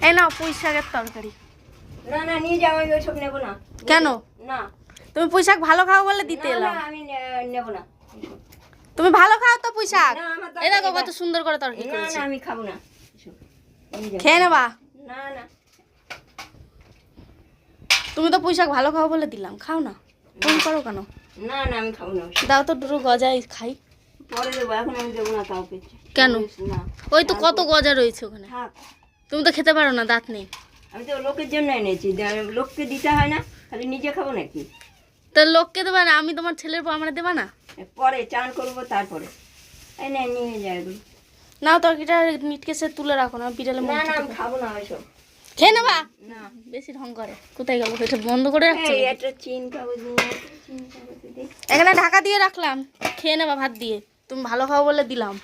এই নাও পুঁই শাকের তরকারি। না না নিয়ে যাও, আমি ওইসব নেবো না। কেন? না তুমি পুঁই শাক ভালো খাও বলে দিতে এলাম। আমি নেবো না। তুমি ভালো খাও তো পুঁই শাক। না, আমার এই দেখো কত সুন্দর করে তরকারি না করেছি। না আমি খাবো না। খেয়ে নেবা? না না তুমি তো পুঁই শাক ভালো খাও বলে দিলাম, খাও না। ফোন করো কেন? না না আমি খাবো না। দাও তো দুটো গজাই খাই। পরে দেবো, এখন আমি দেবো না কাউকে। কেন? না ওই তো কত গজা রয়েছে ওখানে। থাক, তুমি তো খেতে পারো না, দাঁত নেই। আমি তো লোকের জন্য এনেছি, লোককে দিতে হয় না, খালি নিজে খাবো নাকি? তা লোককে দেবা না, আমি তোমার ছেলের পর আমার দেবা না? পরে চান করবো তারপরে। এই নে নিয়ে যায় এগুলো। নাও তরকারিটা মিটকে সে তুলে রাখো না, বিড়ালে না না আমি খাবো না ওইসব। খেয়ে নেবা? না বেশি ঢং করে। কোথায় গেল? এটা বন্ধ করে রাখছো? এই একটা চিন কাগজ নিয়ে, চিন কাগজ দিই। এখানে ঢাকা দিয়ে রাখলাম, খেয়ে নেবা ভাত দিয়ে। তুমি ভালো খাও বলে দিলাম।